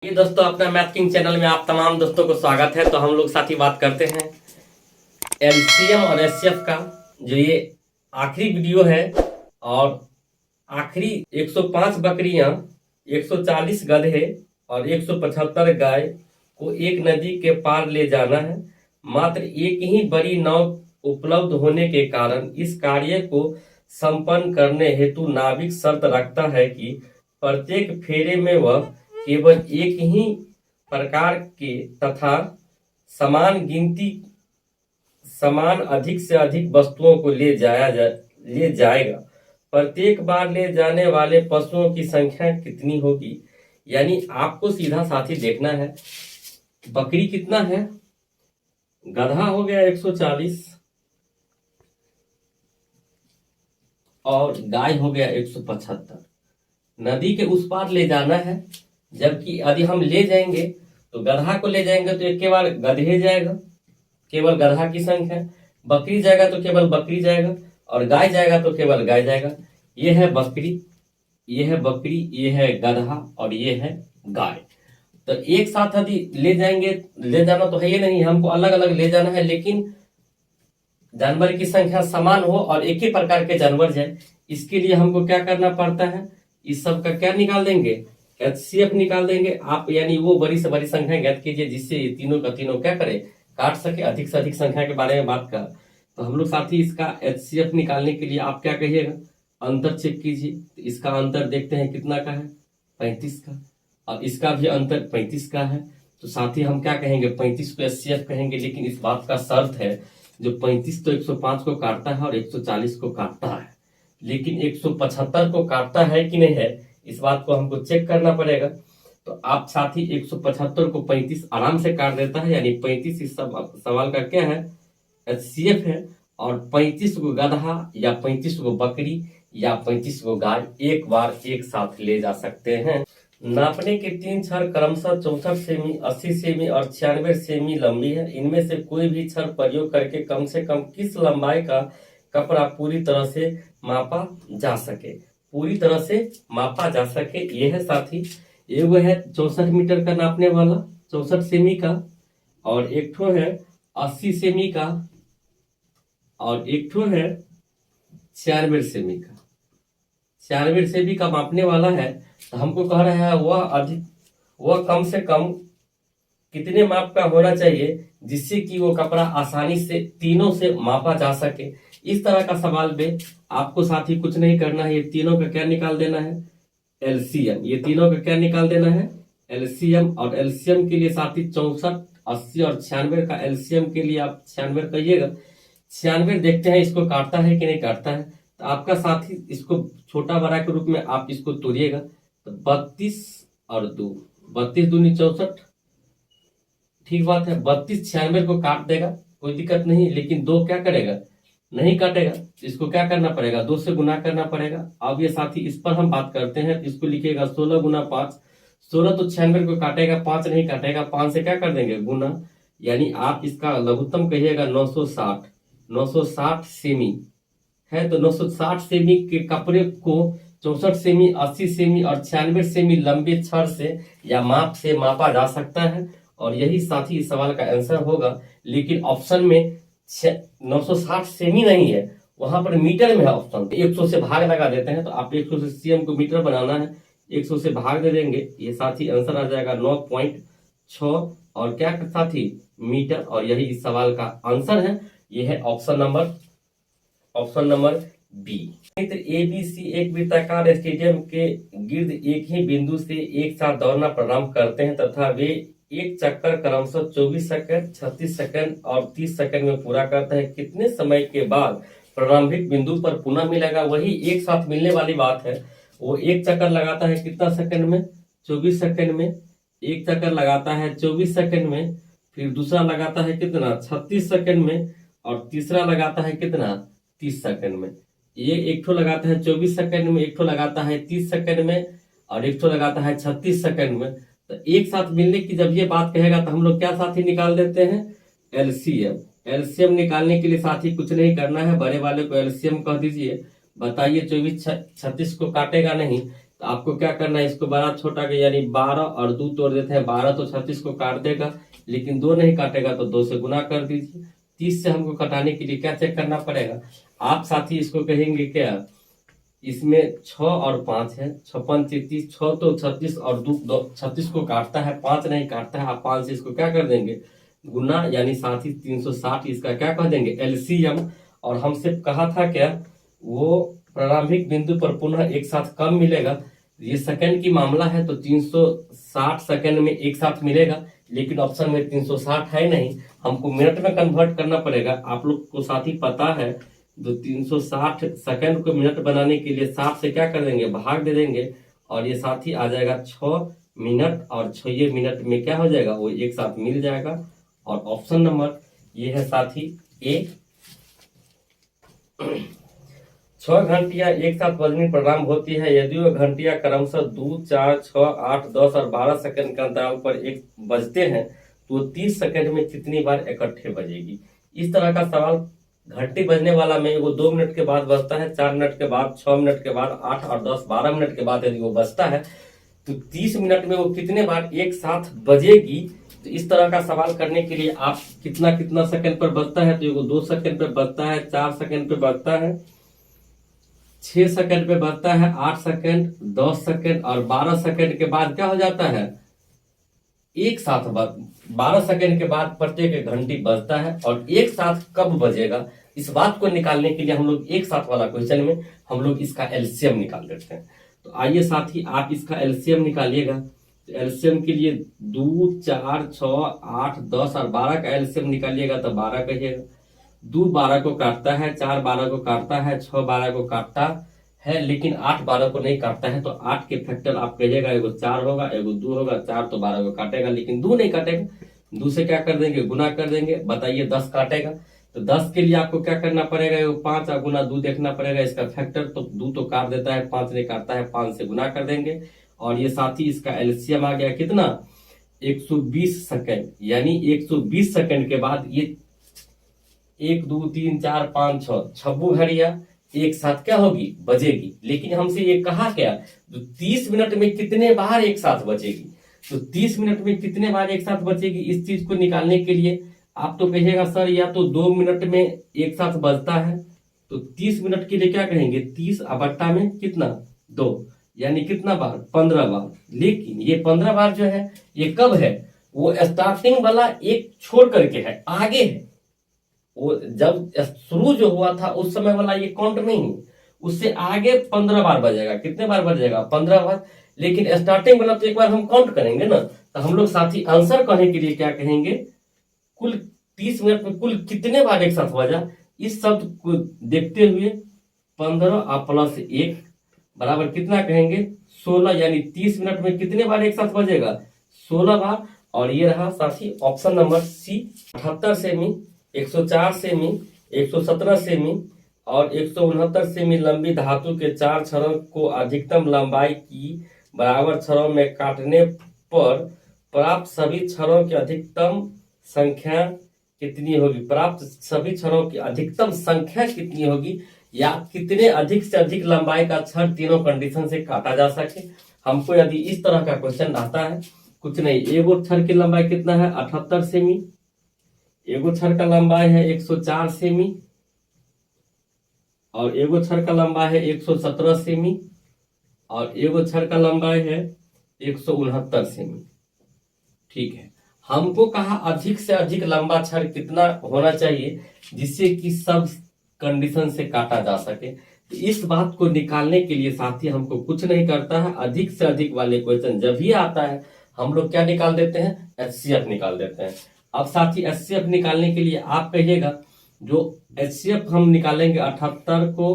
ये दोस्तों अपना मैथ किंग चैनल में आप तमाम दोस्तों को स्वागत है। तो हम लोग साथ ही बात करते हैं एलसीएम और एचसीएफ का, जो ये आखिरी वीडियो है। और आखिरी 105 बकरियां, 140 गधे और 175 गाय को एक नदी के पार ले जाना है। मात्र एक ही बड़ी नाव उपलब्ध होने के कारण इस कार्य को संपन्न करने हेतु नाविक शर्त रखता है कि प्रत्येक फेरे में वह केवल एक ही प्रकार के तथा समान अधिक से अधिक वस्तुओं को ले जाएगा। प्रत्येक बार ले जाने वाले पशुओं की संख्या कितनी होगी, यानी आपको सीधा साथी देखना है। बकरी कितना है, गधा हो गया 140 और गाय हो गया 175। नदी के उस पार ले जाना है, जबकि यदि हम ले जाएंगे तो गधा को ले जाएंगे तो एक के बार गधे जाएगा, केवल गधा की संख्या। बकरी जाएगा तो केवल बकरी जाएगा, और गाय जाएगा तो केवल गाय जाएगा। ये है बकरी, ये है बकरी, ये है गधा और ये है गाय। तो एक साथ यदि ले जाएंगे, ले जाना तो है ये नहीं, हमको अलग अलग ले जाना है, लेकिन जानवर की संख्या समान हो और एक ही प्रकार के जानवर जाए। इसके लिए हमको क्या करना पड़ता है, इस सब का क्या निकाल देंगे, एचसीएफ निकाल देंगे आप। यानी वो बड़ी से बड़ी संख्या ज्ञात कीजिए जिससे ये तीनों का तीनों क्या करे, काट सके। अधिक से अधिक संख्या के बारे में बात कर, तो हम लोग साथ ही इसका एचसीएफ निकालने के लिए आप क्या कहिएगा, अंतर चेक कीजिए। तो इसका अंतर देखते हैं कितना का है, 35 का, और इसका भी अंतर 35 का है। तो साथ ही हम क्या कहेंगे, 35 को एचसीएफ कहेंगे। लेकिन इस बात का शर्त है, जो 35 तो 105 को काटता है और 140 को काटता है, लेकिन 175 को काटता है कि नहीं है, इस बात को हमको चेक करना पड़ेगा। तो आप साथ ही 175 को 35 आराम से काट देता है, यानी 35 इस सवाल का क्या है, एचसीएफ है। और 35 को गधा या 35 को बकरी या 35 को गाय एक बार एक साथ ले जा सकते हैं। नापने के 3 छड़ क्रमशः 64 सेमी, 80 सेमी और 96 सेमी लंबी है। इनमें से कोई भी छड़ प्रयोग करके कम से कम किस लंबाई का कपड़ा पूरी तरह से मापा जा सके, पूरी तरह से मापा जा सके। ये है साथी, एगो है 64 मीटर का नापने वाला, 64 सेमी का, और एक ठो है 80 सेमी का, और एक ठो है 96 सेमी का। 96 सेमी का मापने वाला है। तो हमको कह रहा है वह कम से कम कितने माप का होना चाहिए जिससे कि वो कपड़ा आसानी से तीनों से मापा जा सके। इस तरह का सवाल में आपको साथ ही कुछ नहीं करना है, ये तीनों का क्या निकाल देना है, एलसीएम। ये तीनों का क्या निकाल देना है, एलसीएम। और एलसीएम के लिए साथ ही 64, 80 और 96 का एलसीएम के लिए आप 96 कहिएगा। 96 देखते हैं इसको काटता है कि नहीं काटता है। तो आपका साथ ही इसको छोटा बड़ा के रूप में आप इसको तोड़िएगा। तो 32 और 2, 32 दूनी 64, ठीक बात है। 32 96 को काट देगा, कोई दिक्कत नहीं, लेकिन 2 क्या करेगा, नहीं काटेगा। इसको क्या करना पड़ेगा, 2 से गुना करना पड़ेगा। अब ये साथी इस पर हम बात करते हैं, इसको लिखिएगा 16 गुना 5। 16 तो 96 को काटेगा, 5 नहीं काटेगा, 5 से क्या कर देंगे, गुना। यानी आप इसका लघुत्तम कहिएगा 960। 960 सेमी है, तो 960 सेमी के कपड़े को 64 सेमी, 80 सेमी और 96 सेमी लंबे छड़ से या माप से मापा जा सकता है। और यही साथी इस सवाल का आंसर होगा। लेकिन ऑप्शन में 960 सेमी नहीं है, वहां पर मीटर में है ऑप्शन। 100 से भाग लगा देते हैं, तो आप 100 से सीएम को मीटर बनाना है, 100 से भाग दे देंगे, ये साथी आंसर आ जाएगा 9.6 और क्या साथी, मीटर। और यही इस सवाल का आंसर है। ये है ऑप्शन नंबर बी। एबीसी एक वृत्ताकार स्टेडियम के गिर्द एक ही बिंदु से एक साथ दौड़ना प्रारंभ करते हैं तथा वे एक चक्कर क्रमशः 24 सेकंड, 36 सेकंड और 30 सेकंड में पूरा करता है। कितने समय के बाद प्रारंभिक बिंदु पर पुनः मिलेगा। वही एक साथ मिलने वाली बात है। वो एक चक्कर लगाता है कितना सेकंड में, 24 सेकंड में। एक चक्कर लगाता है 24 सेकंड में, फिर दूसरा लगाता है कितना, 36 सेकंड में, और तीसरा लगाता है कितना, 30 सेकंड में। ये एक ठो लगाता है 24 सेकंड में, एक ठो लगाता है 30 सेकंड में, और एक ठो लगाता है 36 सेकंड में। तो एक साथ मिलने की जब ये बात कहेगा तो हम लोग क्या साथी निकाल देते हैं, एलसीएम। एलसीएम निकालने के लिए साथी कुछ नहीं करना है, बड़े वाले को एलसीएम कह दीजिए। बताइए 24 36 को काटेगा नहीं, तो आपको क्या करना है, इसको बड़ा छोटा के यानी 12 और 2 तोड़ देते हैं, 12 तो 36 को काट देगा, लेकिन 2 नहीं काटेगा तो 2 से गुना कर दीजिए। 30 से हमको कटाने के लिए क्या चेक करना पड़ेगा, आप साथी इसको कहेंगे क्या, इसमें 6 और 5 है, 6 5 30, 6 तो 36 और 2 36 को काटता है, 5 नहीं काटता है। आप 5 से इसको क्या कर देंगे, गुना, यानी साथी 360 इसका क्या कह देंगे, एलसीएम। और हमसे कहा था क्या, वो प्रारंभिक बिंदु पर पुनः एक साथ कब मिलेगा, ये सेकंड की मामला है तो 360 सेकंड में एक साथ मिलेगा, लेकिन ऑप्शन में 360 है नहीं, हमको मिनट में कन्वर्ट करना पड़ेगा। आप लोग को साथी पता है, तो 360 सेकंड को मिनट बनाने के लिए 60 से क्या कर देंगे, भाग दे देंगे, और ये साथी आ जाएगा 6 मिनट, और 6 मिनट में क्या हो जाएगा, वो एक साथ मिल जाएगा। और ऑप्शन नंबर ये है साथी ए। 6 घंटियां एक साथ बजनी प्रारंभ होती है यदि वो घंटियां क्रमशः 2 4 6 8 10 और 12 सेकंड के अंतराल पर एक बजते हैं तो 30 सेकंड में कितनी बार इकट्ठे बजेगी। इस तरह का सवाल घंटी बजने वाला में वो 2 मिनट के बाद बजता है, 4 मिनट के बाद, 6 मिनट के बाद, 8 और 10 12 मिनट के बाद यदि वो बजता है तो 30 मिनट में वो कितने बार एक साथ बजेगी। तो इस तरह का सवाल करने के लिए आप कितना कितना सेकंड पर बजता है, तो वो 2 सेकंड पे बजता है, 4 सेकंड पे बजता है, 6 सेकंड पे बजता है, 8 सेकंड, 10 सेकंड और 12 सेकंड के बाद क्या हो जाता है, एक साथ 12 सेकंड के बाद प्रत्येक घंटी बजता है। और एक साथ कब बजेगा, इस बात को निकालने के लिए हम लोग एक साथ वाला क्वेश्चन में हम लोग इसका एलसीएम निकाल देते हैं। तो आइए साथी आप इसका एलसीएम निकालिएगा। तो एलसीएम के लिए 2 4 6 8 10 और 12 का एलसीएम निकालिएगा तो 12 कहिएगा। 2 12 को काटता है, 4 12 को काटता है, 6 12 को काटता है, लेकिन 8 12 को नहीं काटता है। तो 8 के फैक्टर आप कहिएगा, एगो 4 होगा, एगो 2 होगा, 4 तो 12 को काटेगा, लेकिन 2 नहीं काटेगा। 2 से क्या कर देंगे, गुना कर देंगे। बताइए 10 काटेगा, तो 10 के लिए आपको क्या करना पड़ेगा, एगो 5 और गुना 2 देखना पड़ेगा, इसका फैक्टर। तो 2 तो काट देता है, 5 नहीं काटता है, 5 से गुना कर देंगे। और ये साथ ही इसका एलसीएम आ गया कितना, 120 सेकंड। यानी 120 सेकंड के बाद ये 1 2 3 4 5 6 26 घड़ियां एक साथ क्या होगी, बजेगी। लेकिन हमसे ये कहा क्या, तो 30 मिनट में कितने बार एक साथ बजेगी। तो 30 मिनट में कितने बार एक साथ बजेगी, इस चीज को निकालने के लिए आप तो कहिएगा सर या तो 2 मिनट में एक साथ बजता है, तो 30 मिनट के लिए क्या कहेंगे, 30 बट्टा में कितना 2, यानी कितना बार, 15 बार। लेकिन ये 15 बार जो है ये कब है, वो स्टार्टिंग वाला एक छोड़ करके है, आगे है। वो जब शुरू जो हुआ था उस समय वाला ये काउंट नहीं, उससे आगे 15 बार बजेगा। कितने बार बजेगा, 15 बार। लेकिन स्टार्टिंग वाला तो एक बार हम काउंट करेंगे ना, तो हम लोग साथी आंसर कहने के लिए क्या कहेंगे, कुल 30 मिनट में कुल कितने बार एक साथ बजा। इस शब्द को देखते हुए 15 प्लस 1 बराबर कितना कहेंगे, 16। यानी 30 मिनट में कितने बार एक साथ बजेगा, 16 बार। और ये रहा साथी ऑप्शन नंबर सी। 78 सेमी, 104 सेमी, 117 सेमी और 169 सेमी लंबी धातु के 4 छड़ों को अधिकतम लंबाई की बराबर छड़ों में काटने पर प्राप्त सभी छड़ों की अधिकतम संख्या कितनी होगी। प्राप्त सभी छड़ों की अधिकतम संख्या कितनी होगी, या कितने अधिक से अधिक लंबाई का छड़ तीनों कंडीशन से काटा जा सके। हमको यदि इस तरह का क्वेश्चन आता है, कुछ नहीं, एगो छड़ की लंबाई कितना है, 78 सेमी, एगो छड़ का लंबाई है 104 सेमी और एगो छड़ का लंबाई है 117 सेमी और एगो छड़ का लंबाई है 169 सेमी। ठीक है, हमको कहा अधिक से अधिक लंबा छड़ कितना होना चाहिए जिससे कि सब कंडीशन से काटा जा सके। तो इस बात को निकालने के लिए साथी हमको कुछ नहीं करता है, अधिक से अधिक वाले क्वेश्चन जब भी आता है हम लोग क्या निकाल देते हैं, एचसीएफ निकाल देते हैं। अब साथी एचसीएफ निकालने के लिए आप कहिएगा, जो एचसीएफ हम निकालेंगे 78 को,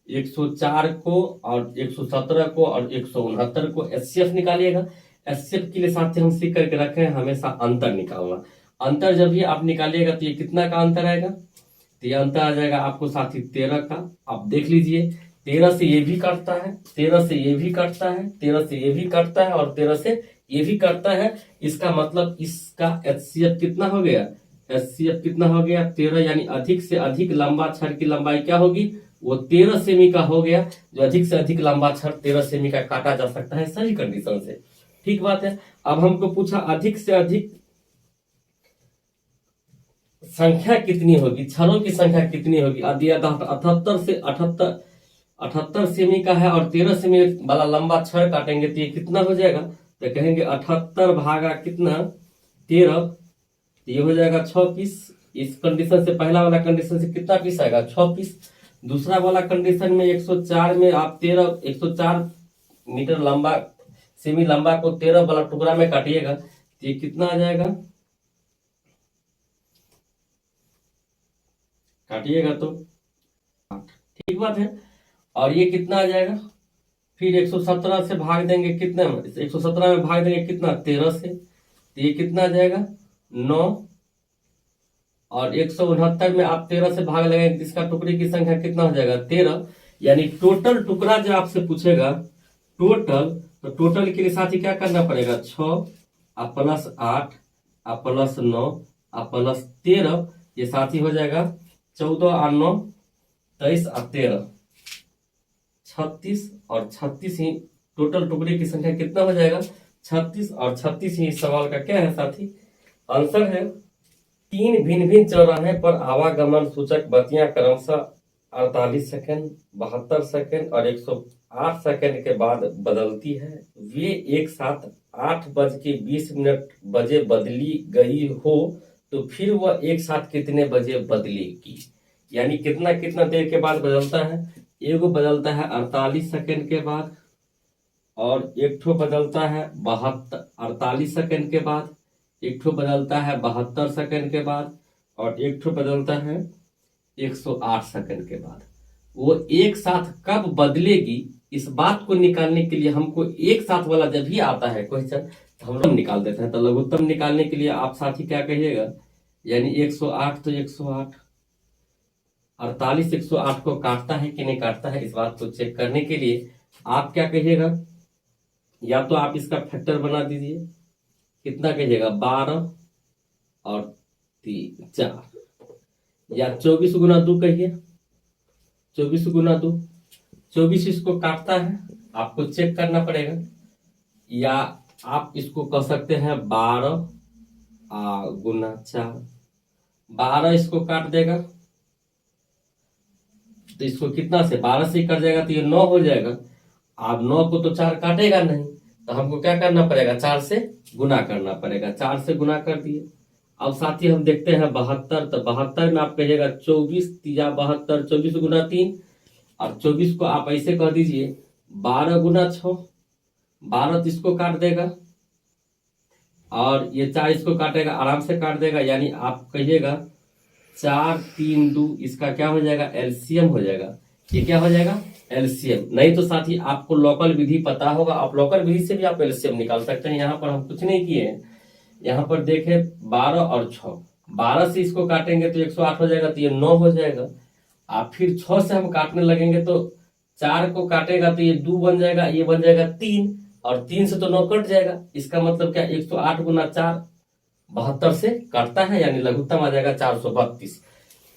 104 को और 117 को और 169 को एचसीएफ निकालिएगा। एचसीएफ के लिए साथी हम सीख करके रखे हैं हमेशा अंतर निकालना। अंतर जब भी आप निकालिएगा तो ये कितना का अंतर आएगा, तो ये अंतर आ जाएगा आपको साथी 13 का। आप देख लीजिए, 13 से ये भी कटता है, 13 से ये भी कटता है, 13 से ये भी कटता है और 13 से ये भी कटता है। इसका मतलब इसका एचसीएफ कितना हो गया, एचसीएफ कितना हो गया 13। यानी अधिक से अधिक लंबा छड़ की लंबाई क्या होगी, वो 13 सेमी का हो गया। जो अधिक से अधिक लंबा छड़ 13 सेमी का काटा जा सकता है सही कंडीशन से। ठीक बात है। अब हमको पूछा अधिक से अधिक संख्या कितनी होगी, छड़ों की संख्या कितनी होगी। यदि 78 सेमी का है और 13 सेमी वाला लंबा छड़ काटेंगे तो ये कितना हो जाएगा, तो कहेंगे 78 भागा कितना 13, तो ये हो जाएगा 6 पीस। इस कंडीशन से पहला वाला कंडीशन से कितना पीस आएगा 6 पीस। दूसरा वाला कंडीशन में 104 में आप 104 मीटर लंबा सेमी लंबा को 13 वाला टुकड़ा में काटिएगा तो ये कितना आ जाएगा, काटिएगा तो 8। ठीक बात है। और ये कितना आ जाएगा, फिर 117 से भाग देंगे कितना में, 117 में भाग देंगे कितना 13 से, तो ये कितना आ जाएगा 9। और 169 में आप 13 से भाग लगाएंगे इसका टुकड़े की संख्या कितना हो जाएगा 13। यानी टोटल टुकड़ा जो आपसे पूछेगा टोटल, तो टोटल के लिए साथी क्या करना पड़ेगा 6 प्लस 8 प्लस 9 प्लस 13, ये साथी हो जाएगा 14 और 9 23 और 13 36। और 36 ही टोटल टुकड़े की संख्या कितना हो जाएगा 36। और 36 ही इस सवाल का क्या है साथी आंसर है। 3 भिन्न भिन्न चौराहे पर आवागमन सूचक बत्तियां क्रमशः 48 सेकंड 72 सेकंड और 108 सेकंड के बाद बदलती है। वे एक साथ 8:20 बजे बदली गई हो तो फिर वह एक साथ कितने बजे बदलेगी। यानी कितना कितना देर के बाद बदलता है, एगो बदलता है 48 सेकंड के बाद, और एक ठो बदलता है 48 सेकंड के बाद, एक ठो बदलता है 72 सेकंड के बाद, और एक ठो बदलता है 108 सेकंड के बाद। वो एक साथ कब बदलेगी इस बात को निकालने के लिए हमको एक साथ वाला जब भी आता है क्वेश्चन तो हम लोग निकाल देते हैं। तो लघुत्तम निकालने के लिए आप साथी क्या कहिएगा, यानी 108 तो 108, 48 108 को काटता है कि नहीं काटता है इस बात को चेक करने के लिए आप क्या कहिएगा, या तो आप इसका फैक्टर बना दीजिए, कितना कहिएगा 12 और 4, या 24 गुना 2 कहिए, 24 गुना 2, 24 इसको काटता है आपको चेक करना पड़ेगा, या आप इसको कह सकते हैं 12 गुना 4, 12 इसको काट देगा तो इसको कितना से 12 से कट जाएगा तो ये 9 हो जाएगा। आप 9 को तो 4 काटेगा नहीं तो हमको क्या करना पड़ेगा 4 से गुना करना पड़ेगा, 4 से गुना कर दिए। अब साथ ही हम देखते हैं 72, तो 72 में आप कहिएगा 24 या 72, 24 गुना 3, और 24 को आप ऐसे कह दीजिए 12 गुना 6, 12 तो इसको काट देगा और ये 4 इसको काटेगा, आराम से काट देगा। यानी आप कहिएगा 4 3 2, इसका क्या हो जाएगा एलसीएम हो जाएगा। ये क्या हो जाएगा एलसीएम। नहीं तो साथ ही आपको लोकल विधि पता होगा, आप लोकल विधि से भी आप एलसीएम निकाल सकते हैं। यहाँ पर हम कुछ नहीं किए हैं, यहाँ पर देखें 12 और 6, 12 से इसको काटेंगे तो 108 हो जाएगा तो ये 9 हो जाएगा। आप फिर 6 से हम काटने लगेंगे तो 4 को काटेगा तो ये 2 बन जाएगा, ये बन जाएगा 3, और 3 से तो 9 कट जाएगा। इसका मतलब क्या 108 गुना 4 72 से काटता है, यानी लघुत्तम आ जाएगा 432।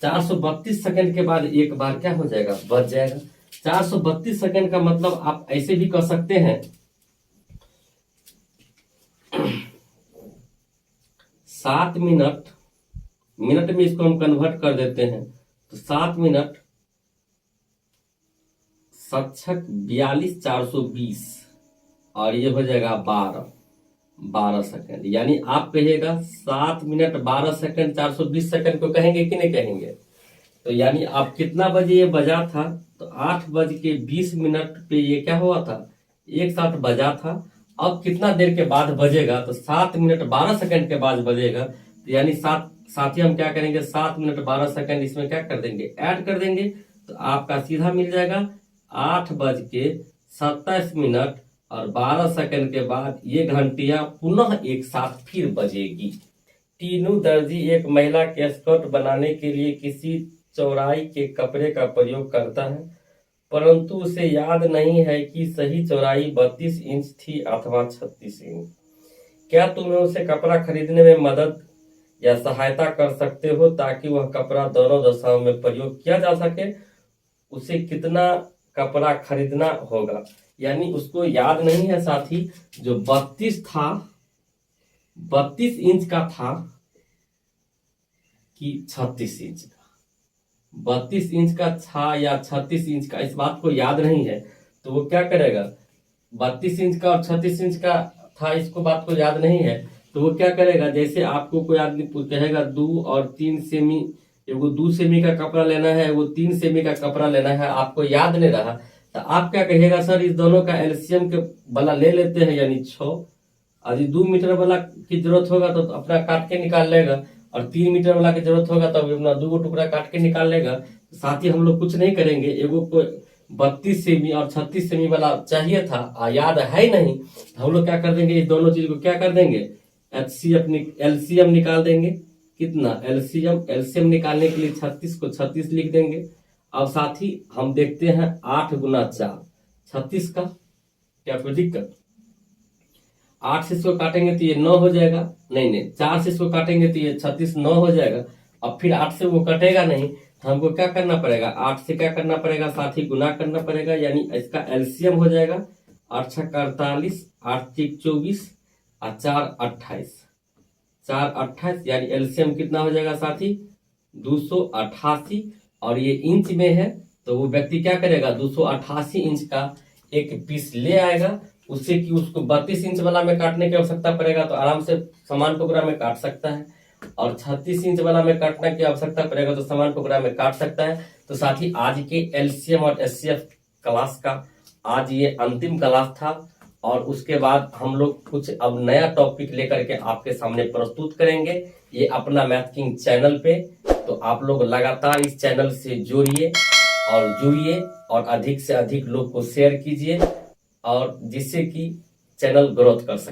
432 सेकंड के बाद एक बार क्या हो जाएगा बच जाएगा। 432 सेकंड का मतलब आप ऐसे भी कह सकते हैं 7 मिनट, मिनट में इसको हम कन्वर्ट कर देते हैं तो 7 मिनट सक्षक 42 420, और ये हो जाएगा 12 सेकंड। यानी आप कहिएगा 7 मिनट 12 सेकंड 420 सेकंड को कहेंगे कि नहीं कहेंगे। तो यानी आप कितना बजे ये बजा था, तो 8:20 पे ये क्या हुआ था एक साथ बजा था। अब कितना देर के बाद बजेगा, तो 7 मिनट 12 सेकंड के बाद बजेगा। तो यानी साथ ही हम क्या करेंगे 7 मिनट 12 सेकंड इसमें क्या कर देंगे ऐड कर देंगे, तो आपका सीधा मिल जाएगा 8:27 और 12 सेकंड के बाद ये घंटियां पुनः एक साथ फिर बजेगी। टीनू दर्जी एक महिला के स्कर्ट बनाने के लिए किसी चौड़ाई के कपड़े का प्रयोग करता है, परंतु उसे याद नहीं है कि सही चौड़ाई 32 इंच थी अथवा 36 इंच। क्या तुम्हें उसे कपड़ा खरीदने में मदद या सहायता कर सकते हो ताकि वह कपड़ा दोनों दशाओं में प्रयोग किया जा सके। उसे कितना कपड़ा खरीदना होगा। यानी उसको याद नहीं है साथी, जो 32 था, 32 इंच का था कि 36 इंच का, 32 इंच का था या 36 इंच का, इस बात को याद नहीं है। तो वो क्या करेगा, 32 इंच का और 36 इंच का था, इसको बात को याद नहीं है, तो वो क्या करेगा, जैसे आपको कोई आदमी कहेगा 2 और 3 सेमी, एगो 2 सेमी का कपड़ा लेना है, एगो 3 सेमी का कपड़ा लेना है, आपको याद नहीं रहा, तो आप क्या कहिएगा, सर इस दोनों का एलसीएम के वाला ले लेते हैं, यानी 6। यदि 2 मीटर वाला की जरूरत होगा तो अपना काट के निकाल लेगा, और 3 मीटर वाला की जरूरत होगा तो अपना 2 टुकड़ा काट के निकाल लेगा। साथ ही हम लोग कुछ नहीं करेंगे, एगो को 32 सेमी और 36 सेमी वाला चाहिए था, याद है ही नहीं, हम लोग क्या कर देंगे, इस दोनों चीज को क्या कर देंगे, एलसीएम निकाल देंगे। कितना, एलसीएम निकालने के लिए 36 को 36 लिख देंगे। अब साथ ही हम देखते हैं 8 गुना 4 36 का, क्या कोई दिक्कत, 8 से इसको काटेंगे तो ये 9 हो जाएगा, नहीं 4 से इसको काटेंगे तो ये 36 9 हो जाएगा। अब फिर 8 से वो कटेगा नहीं, तो हमको क्या करना पड़ेगा, 8 से क्या करना पड़ेगा, साथ ही गुना करना पड़ेगा, यानी इसका एलसीएम हो जाएगा 8 छक 48, 8 तिक 24 और 4 28, 4 28, यानी एलसीएम कितना हो जाएगा साथी, 288। और ये इंच में है, तो वो व्यक्ति क्या करेगा, 288 इंच का एक पीस ले आएगा, उससे कि उसको 32 इंच वाला में काटने की आवश्यकता पड़ेगा तो आराम से समान टुकड़ा में काट सकता है, और 36 इंच वाला में काटने की आवश्यकता पड़ेगा तो समान टुकड़ा में काट सकता है। तो साथ ही आज के एलसीएम और एचसीएफ क्लास का आज ये अंतिम क्लास था, और उसके बाद हम लोग कुछ अब नया टॉपिक लेकर के आपके सामने प्रस्तुत करेंगे, ये अपना मैथ किंग चैनल पे। तो आप लोग लगातार इस चैनल से जुड़िए और अधिक से अधिक लोग को शेयर कीजिए, और जिससे कि चैनल ग्रोथ कर सके।